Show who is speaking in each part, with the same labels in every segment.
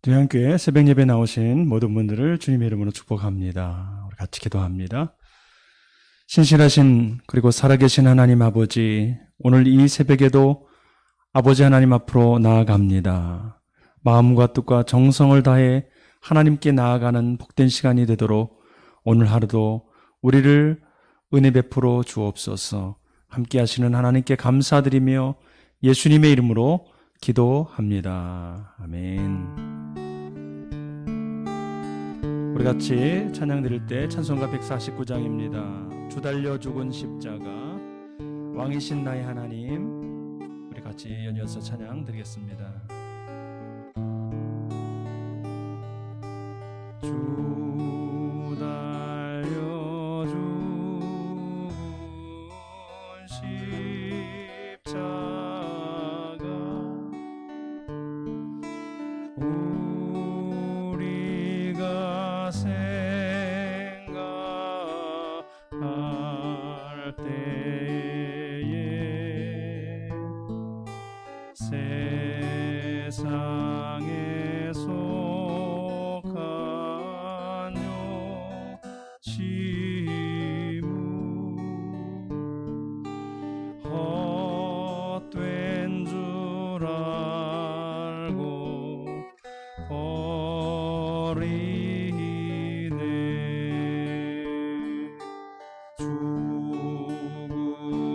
Speaker 1: 두양교회 새벽 예배 나오신 모든 분들을 주님의 이름으로 축복합니다. 우리 같이 기도합니다. 신실하신 그리고 살아계신 하나님 아버지, 오늘 이 새벽에도 아버지 하나님 앞으로 나아갑니다. 마음과 뜻과 정성을 다해 하나님께 나아가는 복된 시간이 되도록 오늘 하루도 우리를 은혜 베풀어 주옵소서. 함께 하시는 하나님께 감사드리며 예수님의 이름으로 기도합니다. 아멘. 우리 같이 찬양 드릴 때 찬송가 149장입니다. 주 달려 죽은 십자가, 왕이신 나의 하나님. 우리 같이 연이어서 찬양 드리겠습니다. 주 달려 죽은 십자가, 우리가 생각할 때에 세상에 속한 욕심은 헛된 줄 알고 버리네.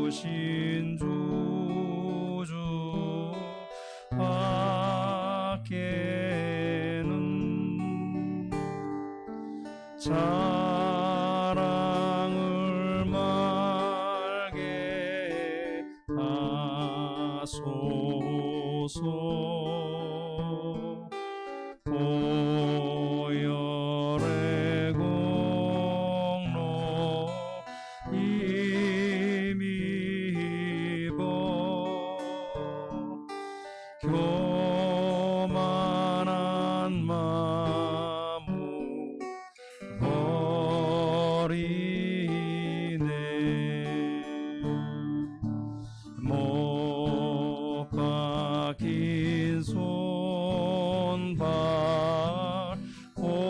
Speaker 1: 죽으신 주주 밖에는 자랑을 말게 하소서. 보혈의 공로 힘입어 교만한 마음 버리네. 못 박힌 손발 보니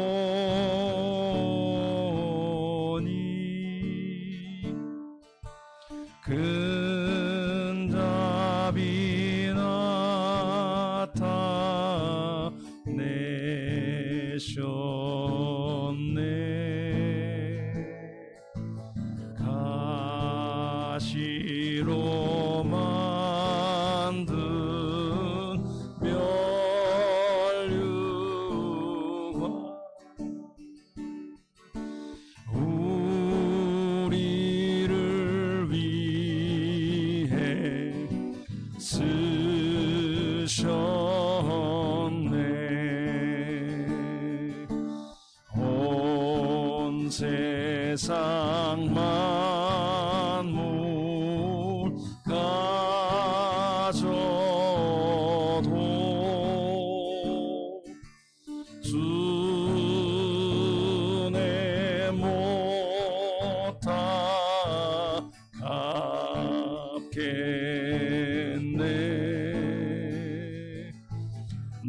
Speaker 1: 근잡이 나타내셨네. 가시로 만든 멸류관 우리를 위해 쓰셨네. 온 세상 만물 가져도 주내 못다 갚겠네.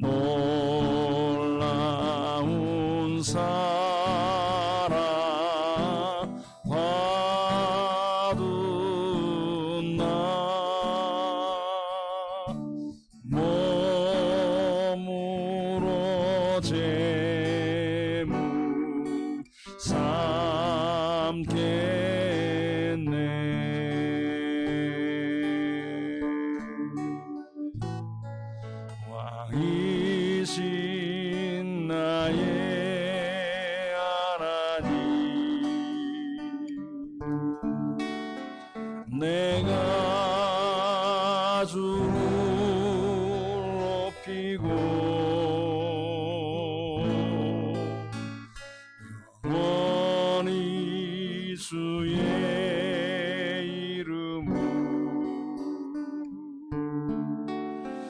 Speaker 1: 놀라운 사랑 받은 나 몸으로 재물 삼겠네. 왕이신 나의 하나님, 내가 주를 높이고 영원히 주의 이름을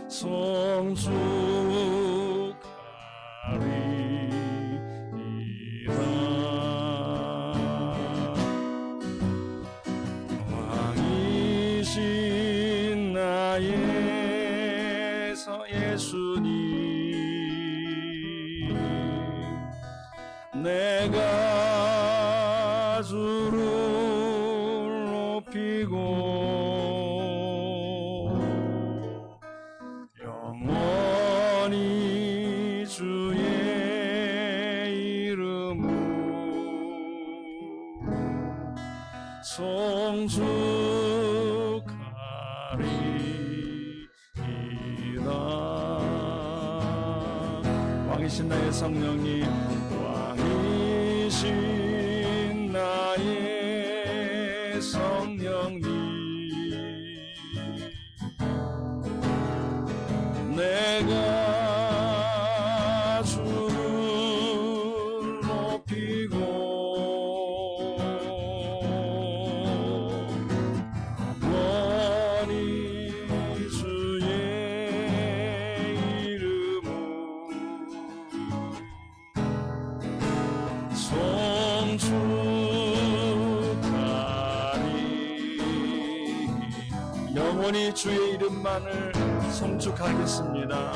Speaker 1: 송축하리이다. 왕이신 나의 예수님, 송축하리이다. 왕이신 나의 성령님, 왕이신 나의 성령님, 내가 주를 높이고 아버니 주의 이름을 송축하리. 영원히 주의 이름만을 송축하겠습니다.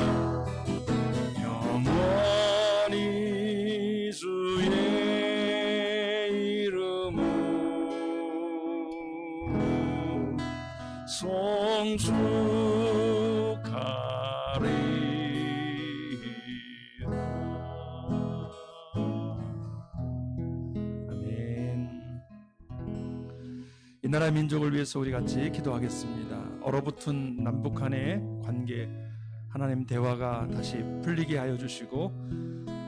Speaker 1: 영원히 주의 이름을 송축하리라. 아멘. 이 나라 민족을 위해서 우리 같이 기도하겠습니다. 얼어붙은 남북한의 관계, 하나님 대화가 다시 풀리게 하여 주시고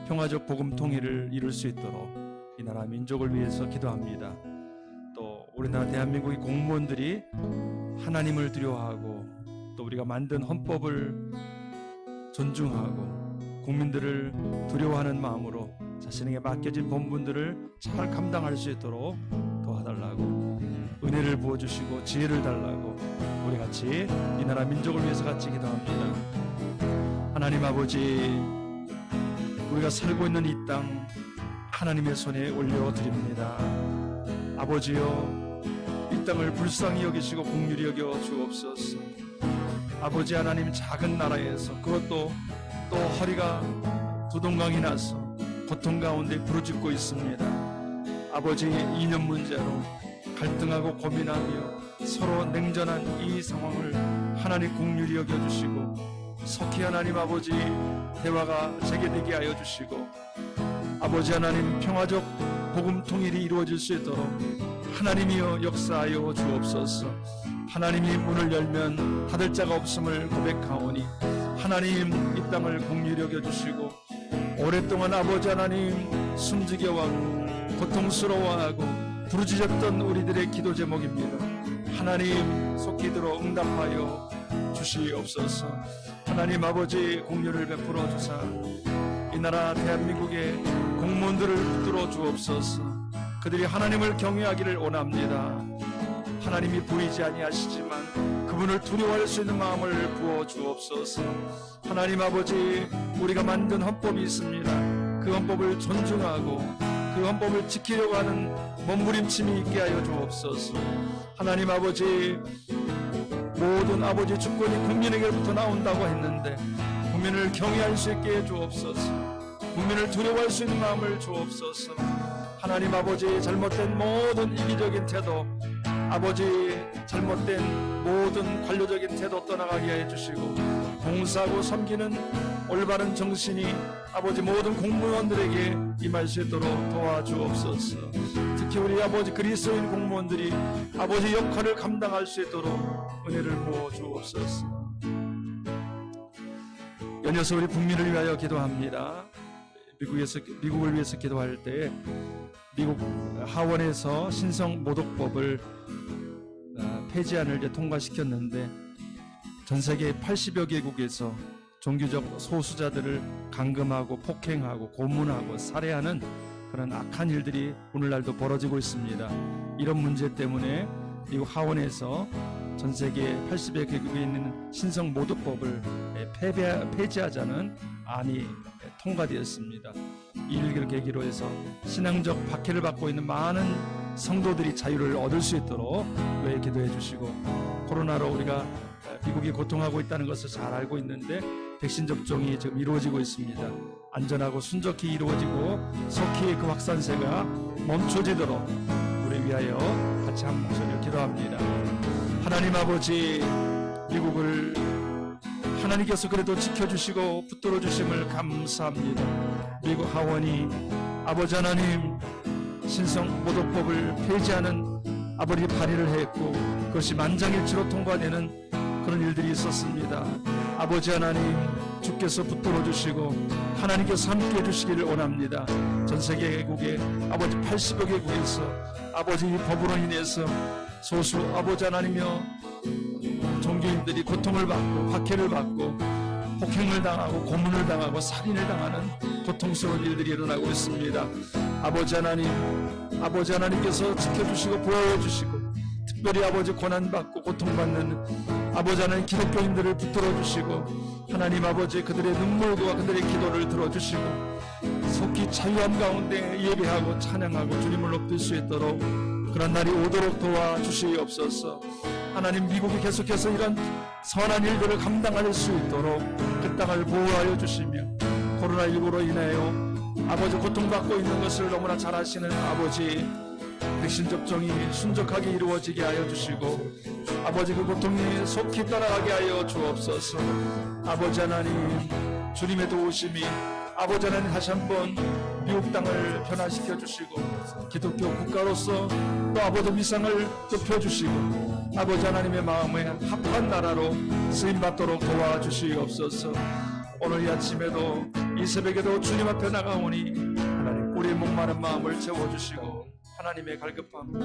Speaker 1: 평화적 복음 통일을 이룰 수 있도록 이 나라 민족을 위해서 기도합니다. 또 우리나라 대한민국의 공무원들이 하나님을 두려워하고 또 우리가 만든 헌법을 존중하고 국민들을 두려워하는 마음으로 자신에게 맡겨진 본분들을 잘 감당할 수 있도록 도와달라고, 은혜를 부어주시고 지혜를 달라고 우리 같이 이 나라 민족을 위해서 같이 기도합니다. 하나님 아버지, 우리가 살고 있는 이 땅 하나님의 손에 올려드립니다. 아버지여, 이 땅을 불쌍히 여기시고 긍휼히 여겨 주옵소서. 아버지 하나님, 작은 나라에서 그것도 또 허리가 두동강이 나서 고통 가운데 부르짖고 있습니다. 아버지, 이념 문제로 갈등하고 고민하며 서로 냉전한 이 상황을 하나님 긍휼히 여겨주시고 속히 하나님 아버지 대화가 재개되게 하여 주시고 아버지 하나님 평화적 복음 통일이 이루어질 수 있도록 하나님이여 역사하여 주옵소서. 하나님이 문을 열면 닫을 자가 없음을 고백하오니 하나님 이 땅을 긍휼히 여겨주시고 오랫동안 아버지 하나님 숨지겨워하고 고통스러워하고 부르짖었던 우리들의 기도 제목입니다. 하나님 속히 들어 응답하여 주시옵소서. 하나님 아버지 긍휼을 베풀어 주사 이 나라 대한민국의 공무원들을 붙들어 주옵소서. 그들이 하나님을 경외하기를 원합니다. 하나님이 보이지 아니하시지만 그분을 두려워할 수 있는 마음을 부어 주옵소서. 하나님 아버지, 우리가 만든 헌법이 있습니다. 그 헌법을 존중하고 그 헌법을 지키려고 하는 몸부림침이 있게 하여 주옵소서. 하나님 아버지, 모든 아버지 주권이 국민에게부터 나온다고 했는데 국민을 경외할 수 있게 해 주옵소서. 국민을 두려워할 수 있는 마음을 주옵소서. 하나님 아버지, 잘못된 모든 이기적인 태도, 아버지 잘못된 모든 관료적인 태도 떠나가게 해주시고 봉사하고 섬기는 올바른 정신이 아버지 모든 공무원들에게 임할 수 있도록 도와주옵소서. 특히 우리 아버지 그리스도인 공무원들이 아버지 역할을 감당할 수 있도록 은혜를 부어주옵소서. 연이어서 우리 국민을 위하여 기도합니다. 미국을 위해서 기도할 때 미국 하원에서 신성 모독법을 폐지안을 이제 통과시켰는데 전 세계 80여 개국에서 종교적 소수자들을 감금하고 폭행하고 고문하고 살해하는 그런 악한 일들이 오늘날도 벌어지고 있습니다. 이런 문제 때문에 미국 하원에서 전 세계 80여 개국에 있는 신성 모독법을 폐지하자는 안이 통과되었습니다. 이 일을 계기로 해서 신앙적 박해를 받고 있는 많은 성도들이 자유를 얻을 수 있도록 기도해 주시고, 코로나로 우리가 미국이 고통하고 있다는 것을 잘 알고 있는데 백신 접종이 지금 이루어지고 있습니다. 안전하고 순적히 이루어지고 속히 그 확산세가 멈춰지도록 우리 위하여 같이 한 목소리로 기도합니다. 하나님 아버지, 미국을 하나님께서 그래도 지켜주시고 붙들어 주심을 감사합니다. 미국 하원이 아버지 하나님 신성 모독법을 폐지하는 아버지 발의를 했고 그것이 만장일치로 통과되는 그런 일들이 있었습니다. 아버지 하나님, 주께서 붙들어 주시고 하나님께서 함께해 주시기를 원합니다. 전 세계국에 아버지 80여 개국에서 아버지 이 법으로 인해서 소수 아버지 하나님이여 종교인들이 고통을 받고 박해를 받고 폭행을 당하고 고문을 당하고 살인을 당하는 고통스러운 일들이 일어나고 있습니다. 아버지 하나님, 아버지 하나님께서 지켜주시고 보호해 주시고 특별히 아버지 고난받고 고통받는 아버지 하나님 기독교인들을 붙들어 주시고 하나님 아버지 그들의 눈물과 그들의 기도를 들어주시고 속히 자유함 가운데 예배하고 찬양하고 주님을 높일 수 있도록 그런 날이 오도록 도와주시옵소서. 하나님, 미국이 계속해서 이런 선한 일들을 감당할 수 있도록 그 땅을 보호하여 주시며 코로나19로 인하여 아버지 고통받고 있는 것을 너무나 잘 아시는 아버지, 백신 접종이 순적하게 이루어지게 하여 주시고 아버지 그 고통이 속히 따라가게 하여 주옵소서. 아버지 하나님, 주님의 도우심이 아버지 하나님 다시 한번 미국 땅을 변화시켜 주시고 기독교 국가로서 또 아버지 위상을 높여 주시고 아버지 하나님의 마음에 합한 나라로 쓰임받도록 도와주시옵소서. 오늘 이 아침에도 이 새벽에도 주님 앞에 나가오니 하나님 우리의 목마른 마음을 채워주시고 하나님의 갈급함을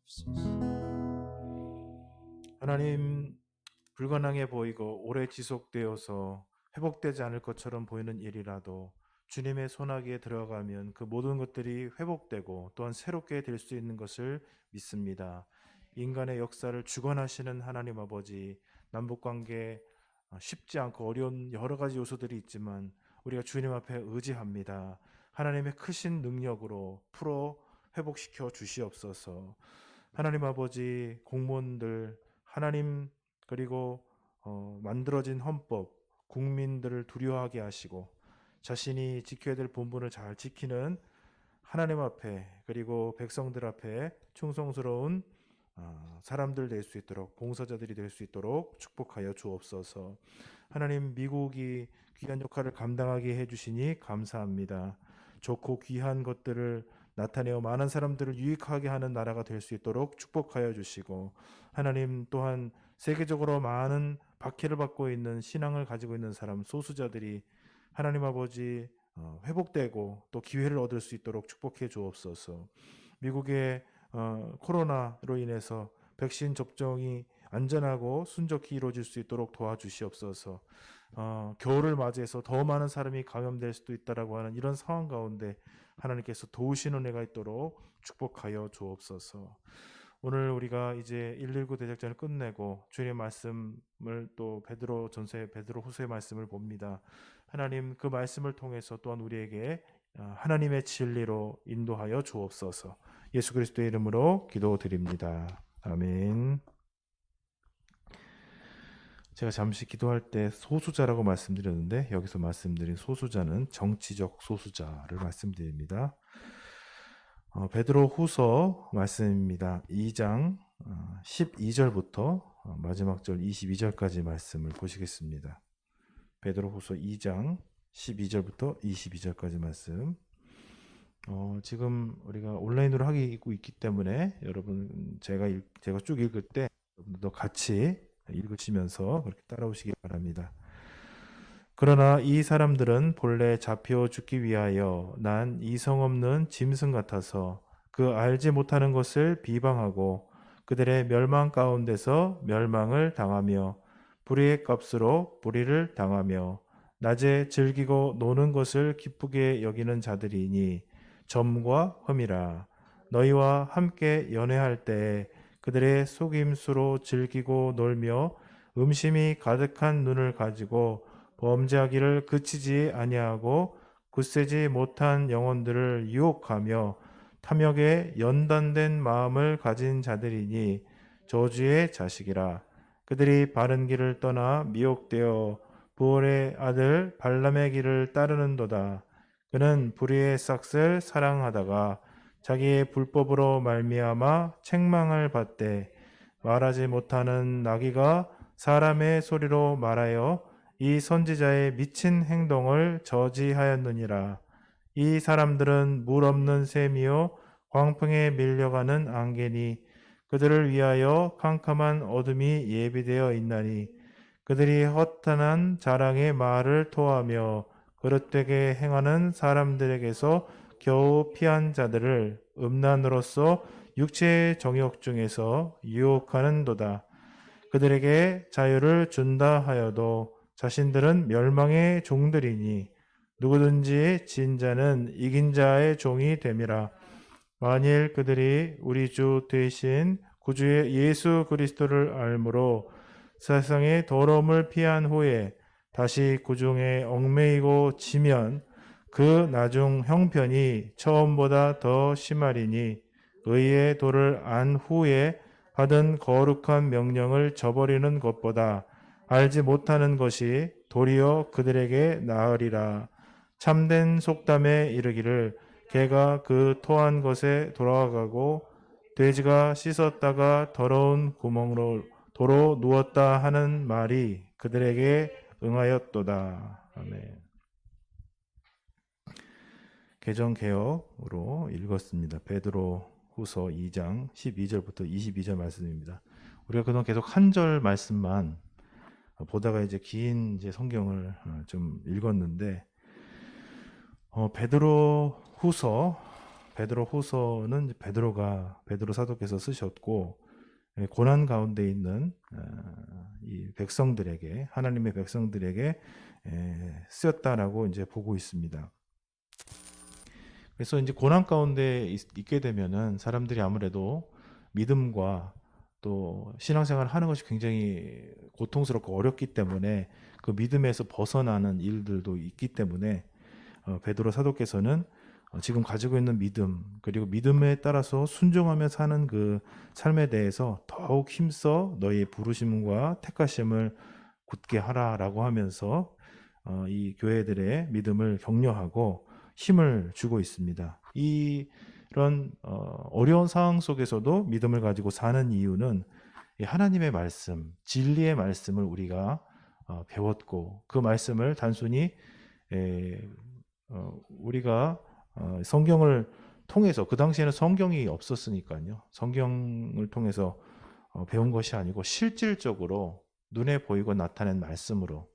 Speaker 1: 주옵소서.
Speaker 2: 하나님, 불가능해 보이고 오래 지속되어서 회복되지 않을 것처럼 보이는 일이라도 주님의 손아귀에 들어가면 그 모든 것들이 회복되고 또한 새롭게 될 수 있는 것을 믿습니다. 인간의 역사를 주관하시는 하나님 아버지, 남북관계 쉽지 않고 어려운 여러 가지 요소들이 있지만 우리가 주님 앞에 의지합니다. 하나님의 크신 능력으로 풀어 회복시켜 주시옵소서. 하나님 아버지, 공무원들, 하나님 그리고 만들어진 헌법, 국민들을 두려워하게 하시고 자신이 지켜야 될 본분을 잘 지키는 하나님 앞에 그리고 백성들 앞에 충성스러운 사람들 될 수 있도록, 봉사자들이 될 수 있도록 축복하여 주옵소서. 하나님, 미국이 귀한 역할을 감당하게 해주시니 감사합니다. 좋고 귀한 것들을 나타내어 많은 사람들을 유익하게 하는 나라가 될 수 있도록 축복하여 주시고, 하나님 또한 세계적으로 많은 박해를 받고 있는 신앙을 가지고 있는 사람, 소수자들이 하나님 아버지 회복되고 또 기회를 얻을 수 있도록 축복해 주옵소서. 미국의 코로나로 인해서 백신 접종이 안전하고 순적히 이루어질 수 있도록 도와주시옵소서. 겨울을 맞이해서 더 많은 사람이 감염될 수도 있다라고 하는 이런 상황 가운데 하나님께서 도우시는 은혜가 있도록 축복하여 주옵소서. 오늘 우리가 이제 119 대작전을 끝내고 주님의 말씀을 또 베드로전서의 베드로 후서의 말씀을 봅니다. 하나님, 그 말씀을 통해서 또한 우리에게 하나님의 진리로 인도하여 주옵소서. 예수 그리스도의 이름으로 기도드립니다. 아멘. 제가 잠시 기도할 때 소수자라고 말씀드렸는데 여기서 말씀드린 소수자는 정치적 소수자를 말씀드립니다. 베드로 후서 말씀입니다. 2장 12절부터 마지막 절 22절까지 말씀을 보시겠습니다. 베드로 후서 2장 12절부터 22절까지 말씀. 지금 우리가 온라인으로 하고 있기 때문에 여러분 제가 쭉 읽을 때 여러분들도 같이 읽으시면서 그렇게 따라오시기 바랍니다. 그러나 이 사람들은 본래 잡혀 죽기 위하여 난 이성 없는 짐승 같아서 그 알지 못하는 것을 비방하고 그들의 멸망 가운데서 멸망을 당하며 불의의 값으로 불의를 당하며 낮에 즐기고 노는 것을 기쁘게 여기는 자들이니 점과 흠이라. 너희와 함께 연회할 때에 그들의 속임수로 즐기고 놀며 음심이 가득한 눈을 가지고 범죄하기를 그치지 아니하고 굳세지 못한 영혼들을 유혹하며 탐욕에 연단된 마음을 가진 자들이니 저주의 자식이라. 그들이 바른 길을 떠나 미혹되어 부올의 아들 발람의 길을 따르는도다. 그는 불의의 싹을 사랑하다가 자기의 불법으로 말미암아 책망을 받되 말하지 못하는 나귀가 사람의 소리로 말하여 이 선지자의 미친 행동을 저지하였느니라. 이 사람들은 물 없는 샘이요 광풍에 밀려가는 안개니 그들을 위하여 캄캄한 어둠이 예비되어 있나니 그들이 허탄한 자랑의 말을 토하며 그릇되게 행하는 사람들에게서 겨우 피한 자들을 음란으로서 육체의 정욕 중에서 유혹하는도다. 그들에게 자유를 준다 하여도 자신들은 멸망의 종들이니 누구든지 진 자는 이긴 자의 종이 됨이라. 만일 그들이 우리 주 대신 구주의 예수 그리스도를 알므로 세상의 더러움을 피한 후에 다시 구중에 얽매이고 지면 그 나중 형편이 처음보다 더 심하리니 의의 도를 안 후에 받은 거룩한 명령을 저버리는 것보다 알지 못하는 것이 도리어 그들에게 나으리라. 참된 속담에 이르기를 개가 그 토한 것에 돌아가고 돼지가 씻었다가 더러운 구멍으로 도로 누웠다 하는 말이 그들에게 응하였도다. 아멘. 개정 개혁으로 읽었습니다. 베드로 후서 2장 12절부터 22절 말씀입니다. 우리가 그동안 계속 한 절 말씀만 보다가 이제 긴 이제 성경을 좀 읽었는데 베드로 후서는 베드로 사도께서 쓰셨고 고난 가운데 있는 이 백성들에게 하나님의 백성들에게 쓰였다라고 이제 보고 있습니다. 그래서 이제 고난 가운데 있게 되면은 사람들이 아무래도 믿음과 또 신앙생활을 하는 것이 굉장히 고통스럽고 어렵기 때문에 그 믿음에서 벗어나는 일들도 있기 때문에 베드로 사도께서는 지금 가지고 있는 믿음 그리고 믿음에 따라서 순종하며 사는 그 삶에 대해서 더욱 힘써 너희의 부르심과 택하심을 굳게 하라라고 하면서 이 교회들의 믿음을 격려하고 힘을 주고 있습니다. 이런 어려운 상황 속에서도 믿음을 가지고 사는 이유는 하나님의 말씀, 진리의 말씀을 우리가 배웠고 그 말씀을 단순히 우리가 성경을 통해서 그 당시에는 성경이 없었으니까요. 성경을 통해서 배운 것이 아니고 실질적으로 눈에 보이고 나타낸 말씀으로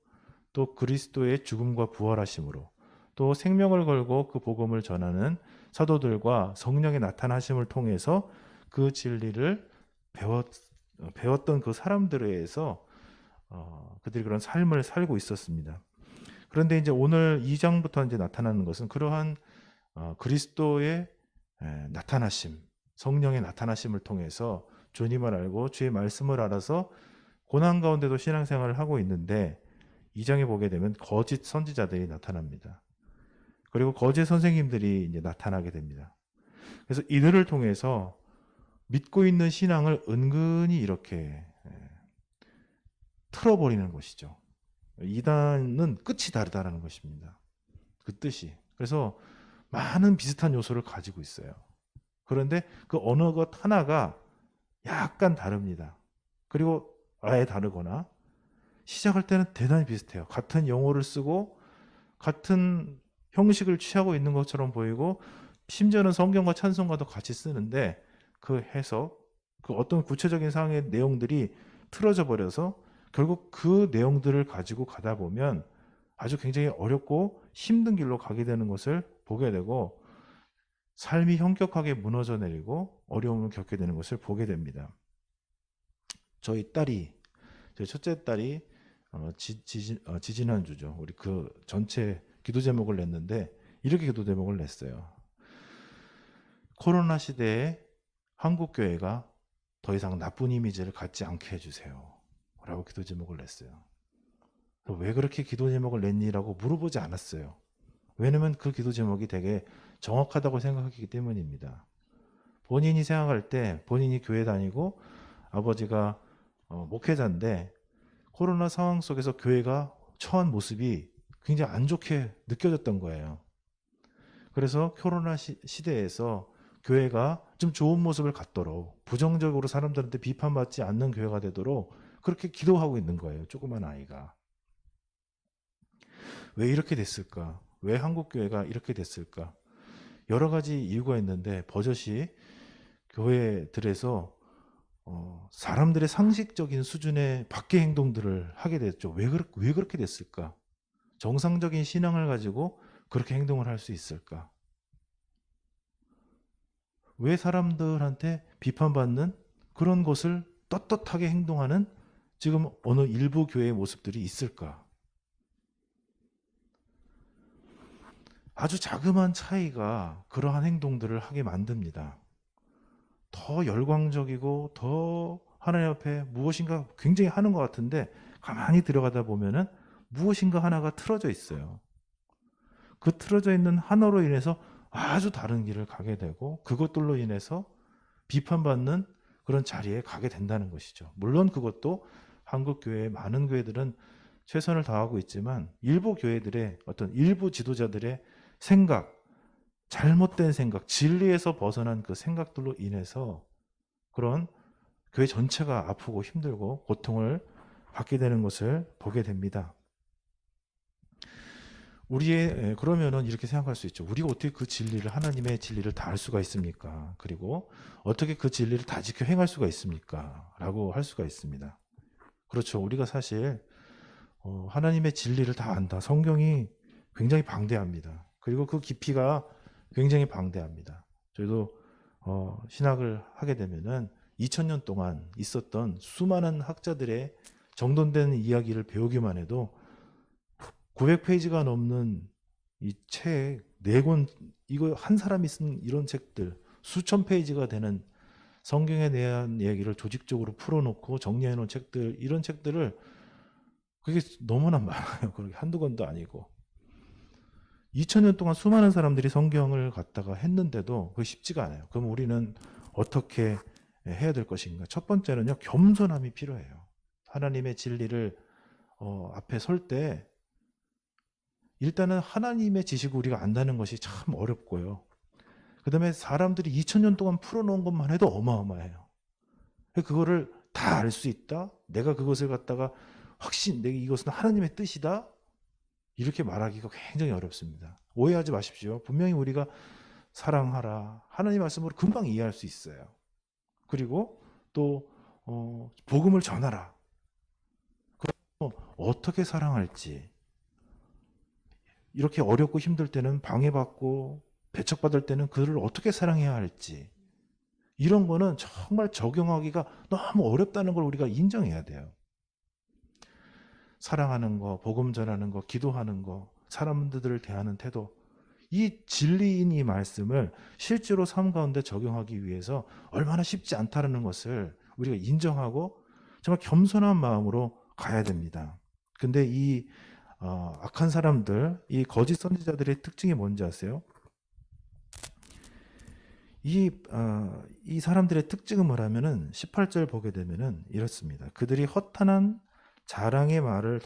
Speaker 2: 또 그리스도의 죽음과 부활하심으로 또 생명을 걸고 그 복음을 전하는 사도들과 성령의 나타나심을 통해서 그 진리를 배웠던 그 사람들에 의해서 그들이 그런 삶을 살고 있었습니다. 그런데 이제 오늘 2장부터 이제 나타나는 것은 그러한 그리스도의 나타나심, 성령의 나타나심을 통해서 주님을 알고 주의 말씀을 알아서 고난 가운데도 신앙생활을 하고 있는데 2장에 보게 되면 거짓 선지자들이 나타납니다. 그리고 거짓 선생님들이 이제 나타나게 됩니다. 그래서 이들을 통해서 믿고 있는 신앙을 은근히 이렇게 틀어버리는 것이죠. 이단은 끝이 다르다라는 것입니다. 그 뜻이. 그래서 많은 비슷한 요소를 가지고 있어요. 그런데 그 어느 것 하나가 약간 다릅니다. 그리고 아예 다르거나 시작할 때는 대단히 비슷해요. 같은 용어를 쓰고 같은 형식을 취하고 있는 것처럼 보이고 심지어는 성경과 찬송가도 같이 쓰는데 그 해석, 그 어떤 구체적인 상황의 내용들이 틀어져 버려서 결국 그 내용들을 가지고 가다 보면 아주 굉장히 어렵고 힘든 길로 가게 되는 것을 보게 되고 삶이 현격하게 무너져 내리고 어려움을 겪게 되는 것을 보게 됩니다. 저희 첫째 딸이 지지난주죠. 우리 그 전체 기도 제목을 냈는데 이렇게 기도 제목을 냈어요. 코로나 시대에 한국교회가 더 이상 나쁜 이미지를 갖지 않게 해주세요. 라고 기도 제목을 냈어요. 왜 그렇게 기도 제목을 냈니라고 물어보지 않았어요. 왜냐면 그 기도 제목이 되게 정확하다고 생각하기 때문입니다. 본인이 생각할 때 본인이 교회 다니고 아버지가 목회자인데 코로나 상황 속에서 교회가 처한 모습이 굉장히 안 좋게 느껴졌던 거예요. 그래서 코로나 시대에서 교회가 좀 좋은 모습을 갖도록 부정적으로 사람들한테 비판받지 않는 교회가 되도록 그렇게 기도하고 있는 거예요. 조그만 아이가. 왜 이렇게 됐을까? 왜 한국교회가 이렇게 됐을까? 여러 가지 이유가 있는데 버젓이 교회들에서 사람들의 상식적인 수준의 밖의 행동들을 하게 됐죠. 왜 그렇게 됐을까? 정상적인 신앙을 가지고 그렇게 행동을 할 수 있을까? 왜 사람들한테 비판받는 그런 것을 떳떳하게 행동하는 지금 어느 일부 교회의 모습들이 있을까? 아주 자그마한 차이가 그러한 행동들을 하게 만듭니다. 더 열광적이고 더 하나님 앞에 무엇인가 굉장히 하는 것 같은데 가만히 들어가다 보면은 무엇인가 하나가 틀어져 있어요. 그 틀어져 있는 하나로 인해서 아주 다른 길을 가게 되고 그것들로 인해서 비판받는 그런 자리에 가게 된다는 것이죠. 물론 그것도 한국 교회의 많은 교회들은 최선을 다하고 있지만 일부 교회들의 어떤 일부 지도자들의 생각, 잘못된 생각, 진리에서 벗어난 그 생각들로 인해서 그런 교회 전체가 아프고 힘들고 고통을 받게 되는 것을 보게 됩니다. 그러면은 이렇게 생각할 수 있죠. 우리가 어떻게 그 진리를, 하나님의 진리를 다 알 수가 있습니까? 그리고 어떻게 그 진리를 다 지켜 행할 수가 있습니까? 라고 할 수가 있습니다. 그렇죠. 우리가 사실 하나님의 진리를 다 안다. 성경이 굉장히 방대합니다. 그리고 그 깊이가 굉장히 방대합니다. 저희도 신학을 하게 되면은 2000년 동안 있었던 수많은 학자들의 정돈된 이야기를 배우기만 해도 900페이지가 넘는 이 책 4권, 이거 한 사람이 쓴 이런 책들, 수천 페이지가 되는 성경에 대한 이야기를 조직적으로 풀어놓고 정리해 놓은 책들, 이런 책들을 그게 너무나 많아요. 그렇게 한두 권도 아니고. 2000년 동안 수많은 사람들이 성경을 갖다가 했는데도 그게 쉽지가 않아요. 그럼 우리는 어떻게 해야 될 것인가? 첫 번째는요, 겸손함이 필요해요. 하나님의 진리를 앞에 설 때 일단은 하나님의 지식을 우리가 안다는 것이 참 어렵고요. 그 다음에 사람들이 2000년 동안 풀어놓은 것만 해도 어마어마해요. 그거를 다 알 수 있다? 내가 그것을 갖다가 내가 이것은 하나님의 뜻이다? 이렇게 말하기가 굉장히 어렵습니다. 오해하지 마십시오. 분명히 우리가 사랑하라, 하나님 말씀으로 금방 이해할 수 있어요. 그리고 또 복음을 전하라. 그럼 어떻게 사랑할지, 이렇게 어렵고 힘들 때는 방해받고 배척받을 때는 그들을 어떻게 사랑해야 할지, 이런 거는 정말 적용하기가 너무 어렵다는 걸 우리가 인정해야 돼요. 사랑하는 거, 복음 전하는 거, 기도하는 거, 사람들을 대하는 태도, 이 진리인 이 말씀을 실제로 삶 가운데 적용하기 위해서 얼마나 쉽지 않다는 것을 우리가 인정하고 정말 겸손한 마음으로 가야 됩니다. 근데 이 악한 사람들, 이 거짓 선지자들의 특징이 뭔지 아세요? 이 사람들의 특징은 뭐라면은 18절 보게 되면은 이렇습니다. 그들이 허탄한 자랑의 말을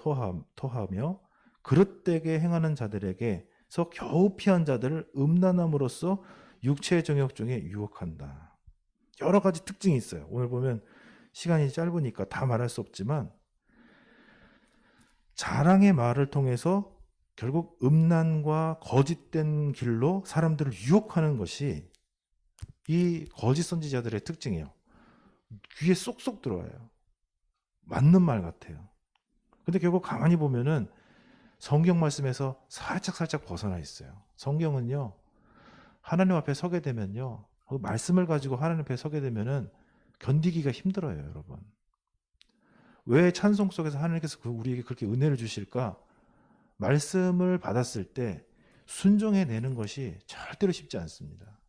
Speaker 2: 토하며 그릇되게 행하는 자들에게서 겨우 피한 자들을 음란함으로써 육체의 정욕 중에 유혹한다. 여러 가지 특징이 있어요. 오늘 보면 시간이 짧으니까 다 말할 수 없지만 자랑의 말을 통해서 결국 음란과 거짓된 길로 사람들을 유혹하는 것이 이 거짓 선지자들의 특징이에요. 귀에 쏙쏙 들어와요. 맞는 말 같아요. 근데 결국 가만히 보면은 성경 말씀에서 살짝 벗어나 있어요. 성경은요, 하나님 앞에 서게 되면요, 그 말씀을 가지고 하나님 앞에 서게 되면은 견디기가 힘들어요, 여러분. 왜 찬송 속에서 하나님께서 우리에게 그렇게 은혜를 주실까? 말씀을 받았을 때 순종해내는 것이 절대로 쉽지 않습니다.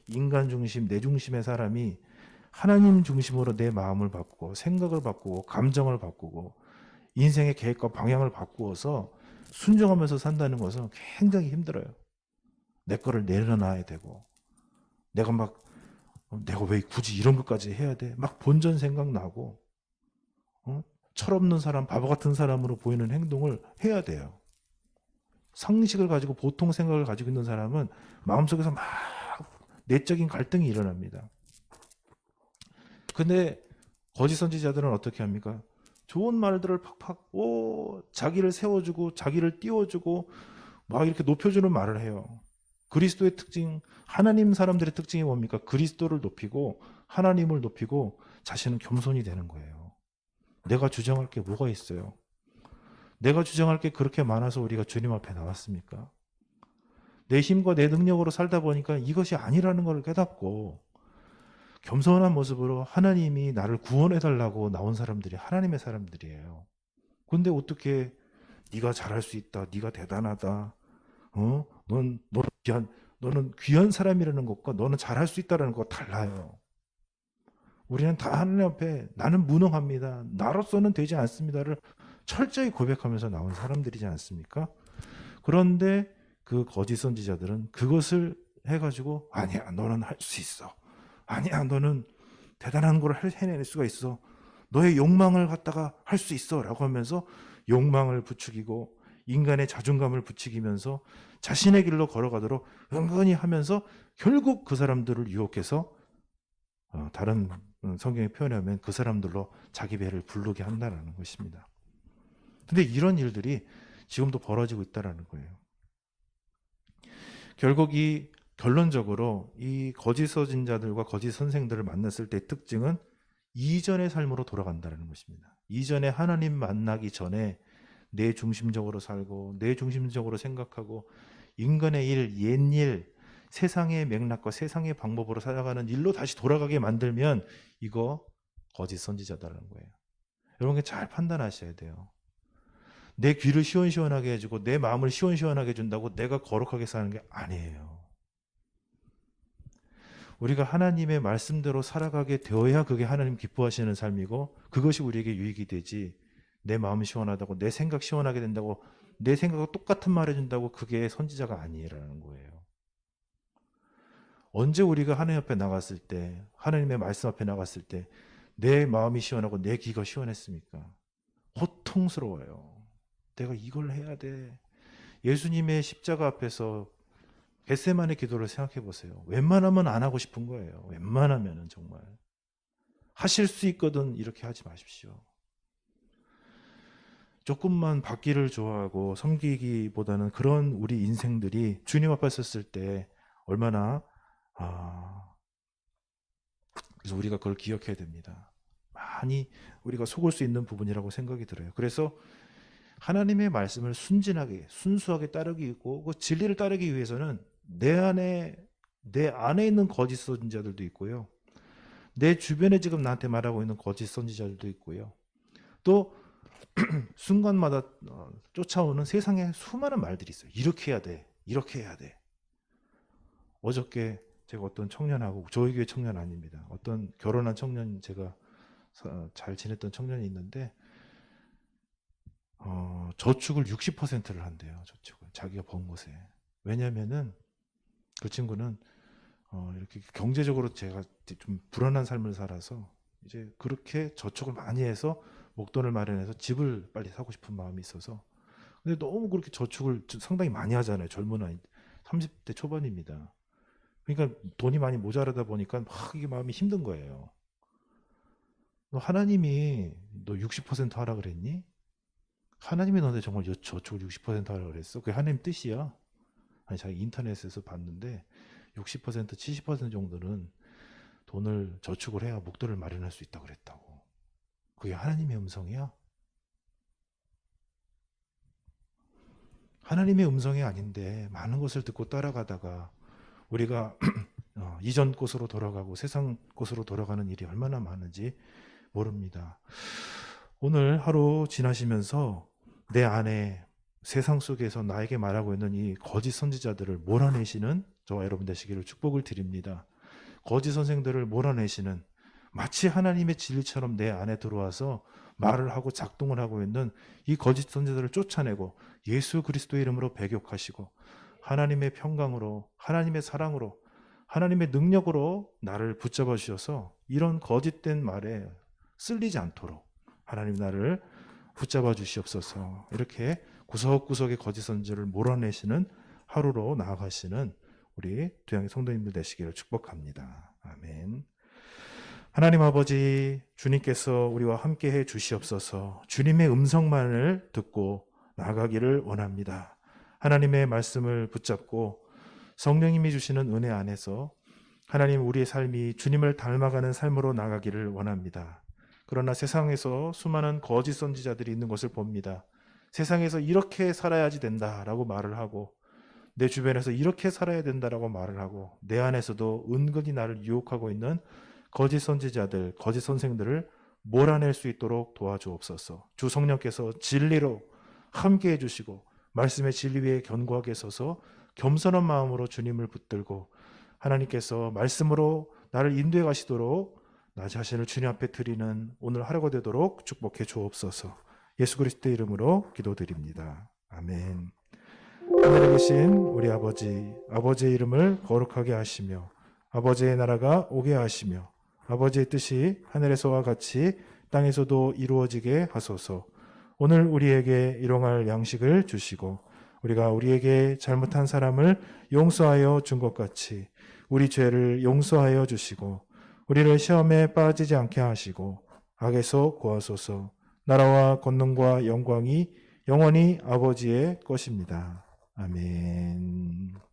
Speaker 2: 인간 중심, 내 중심의 사람이 하나님 중심으로 내 마음을 바꾸고 생각을 바꾸고 감정을 바꾸고 인생의 계획과 방향을 바꾸어서 순종하면서 산다는 것은 굉장히 힘들어요. 내 거를 내려놔야 되고 내가 왜 굳이 이런 것까지 해야 돼? 막 본전 생각나고 철없는 사람, 바보 같은 사람으로 보이는 행동을 해야 돼요. 상식을 가지고 보통 생각을 가지고 있는 사람은 마음속에서 막 내적인 갈등이 일어납니다. 근데 거짓 선지자들은 어떻게 합니까? 좋은 말들을 팍팍 자기를 세워주고 자기를 띄워주고 막 이렇게 높여주는 말을 해요. 그리스도의 특징, 하나님 사람들의 특징이 뭡니까? 그리스도를 높이고 하나님을 높이고 자신은 겸손이 되는 거예요. 내가 주장할 게 뭐가 있어요? 내가 주장할 게 그렇게 많아서 우리가 주님 앞에 나왔습니까? 내 힘과 내 능력으로 살다 보니까 이것이 아니라는 걸 깨닫고 겸손한 모습으로 하나님이 나를 구원해달라고 나온 사람들이 하나님의 사람들이에요. 근데 어떻게 네가 잘할 수 있다, 네가 대단하다, 너는 귀한 사람이라는 것과 너는 잘할 수 있다라는 것과 달라요. 우리는 다 하나님 앞에 나는 무능합니다, 나로서는 되지 않습니다를 철저히 고백하면서 나온 사람들이지 않습니까? 그런데 그 거짓 선지자들은 그것을 해가지고 아니야, 너는 할 수 있어. 아니야, 너는 대단한 걸 해낼 수가 있어. 너의 욕망을 갖다가 할 수 있어 라고 하면서 욕망을 부추기고 인간의 자존감을 부추기면서 자신의 길로 걸어가도록 은근히 하면서 결국 그 사람들을 유혹해서 다른 성경에 표현하면 그 사람들로 자기 배를 부르게 한다는 것입니다. 근데 이런 일들이 지금도 벌어지고 있다는 거예요. 결국 결론적으로 이 거짓 선지자들과 거짓 선생들을 만났을 때의 특징은 이전의 삶으로 돌아간다는 것입니다. 이전에 하나님 만나기 전에 내 중심적으로 살고 내 중심적으로 생각하고 인간의 일, 옛일, 세상의 맥락과 세상의 방법으로 살아가는 일로 다시 돌아가게 만들면 이거 거짓 선지자다라는 거예요. 여러분 잘 판단하셔야 돼요. 내 귀를 시원시원하게 해주고 내 마음을 시원시원하게 해준다고 내가 거룩하게 사는 게 아니에요. 우리가 하나님의 말씀대로 살아가게 되어야 그게 하나님 기뻐하시는 삶이고 그것이 우리에게 유익이 되지, 내 마음이 시원하다고 내 생각 시원하게 된다고 내 생각과 똑같은 말 해준다고 그게 선지자가 아니라는 거예요. 언제 우리가 하나님 앞에 나갔을 때, 하나님의 말씀 앞에 나갔을 때 내 마음이 시원하고 내 귀가 시원했습니까? 고통스러워요. 내가 이걸 해야 돼. 예수님의 십자가 앞에서 겟세마네 기도를 생각해 보세요. 웬만하면 안 하고 싶은 거예요. 웬만하면은 정말 하실 수 있거든 이렇게 하지 마십시오. 조금만 받기를 좋아하고 섬기기보다는 그런 우리 인생들이 주님 앞에 섰을 때 얼마나 그래서 우리가 그걸 기억해야 됩니다. 많이 우리가 속을 수 있는 부분이라고 생각이 들어요. 그래서 하나님의 말씀을 순진하게 순수하게 따르기 있고 그 진리를 따르기 위해서는 내 안에 있는 거짓 선지자들도 있고요. 내 주변에 지금 나한테 말하고 있는 거짓 선지자들도 있고요. 또 순간마다 쫓아오는 세상에 수많은 말들이 있어요. 이렇게 해야 돼. 이렇게 해야 돼. 어저께 제가 어떤 청년하고, 저희 교회 청년 아닙니다, 어떤 결혼한 청년, 제가 잘 지냈던 청년이 있는데 저축을 60%를 한대요. 저축을 자기가 번 것에. 왜냐면은 그 친구는 이렇게 경제적으로 제가 좀 불안한 삶을 살아서 이제 그렇게 저축을 많이 해서 목돈을 마련해서 집을 빨리 사고 싶은 마음이 있어서. 근데 너무 그렇게 저축을 상당히 많이 하잖아요. 젊은 나이 30대 초반입니다. 그러니까 돈이 많이 모자라다 보니까 막 이게 마음이 힘든 거예요. 하나님이 너 60% 하라 그랬니? 하나님이 너한테 정말 저축을 60% 하라 그랬어? 그게 하나님 뜻이야? 아니, 자기 인터넷에서 봤는데 60% 70% 정도는 돈을 저축을 해야 목돈을 마련할 수 있다고 그랬다고. 그게 하나님의 음성이야? 하나님의 음성이 아닌데 많은 것을 듣고 따라가다가 우리가 이전 곳으로 돌아가고 세상 곳으로 돌아가는 일이 얼마나 많은지 모릅니다. 오늘 하루 지나시면서 내 안에 세상 속에서 나에게 말하고 있는 이 거짓 선지자들을 몰아내시는 저와 여러분 되시기를 축복을 드립니다. 거짓 선생들을 몰아내시는, 마치 하나님의 진리처럼 내 안에 들어와서 말을 하고 작동을 하고 있는 이 거짓 선지자들을 쫓아내고 예수 그리스도의 이름으로 배격하시고 하나님의 평강으로, 하나님의 사랑으로, 하나님의 능력으로 나를 붙잡아 주셔서 이런 거짓된 말에 쓸리지 않도록 하나님 나를 붙잡아 주시옵소서. 이렇게 구석구석의 거짓 선지를 몰아내시는 하루로 나아가시는 우리 두양의 성도님들 되시기를 축복합니다. 아멘. 하나님 아버지, 주님께서 우리와 함께 해 주시옵소서. 주님의 음성만을 듣고 나아가기를 원합니다. 하나님의 말씀을 붙잡고 성령님이 주시는 은혜 안에서 하나님 우리의 삶이 주님을 닮아가는 삶으로 나가기를 원합니다. 그러나 세상에서 수많은 거짓 선지자들이 있는 것을 봅니다. 세상에서 이렇게 살아야지 된다라고 말을 하고 내 주변에서 이렇게 살아야 된다라고 말을 하고 내 안에서도 은근히 나를 유혹하고 있는 거짓 선지자들, 거짓 선생들을 몰아낼 수 있도록 도와주옵소서. 주 성령께서 진리로 함께 해주시고 말씀의 진리 위에 견고하게 서서 겸손한 마음으로 주님을 붙들고 하나님께서 말씀으로 나를 인도해 가시도록 나 자신을 주님 앞에 드리는 오늘 하루가 되도록 축복해 주옵소서. 예수 그리스도의 이름으로 기도드립니다. 아멘. 하늘에 계신 우리 아버지, 아버지의 이름을 거룩하게 하시며 아버지의 나라가 오게 하시며 아버지의 뜻이 하늘에서와 같이 땅에서도 이루어지게 하소서. 오늘 우리에게 일용할 양식을 주시고 우리가 우리에게 잘못한 사람을 용서하여 준 것 같이 우리 죄를 용서하여 주시고 우리를 시험에 빠지지 않게 하시고 악에서 구하소서. 나라와 권능과 영광이 영원히 아버지의 것입니다. 아멘.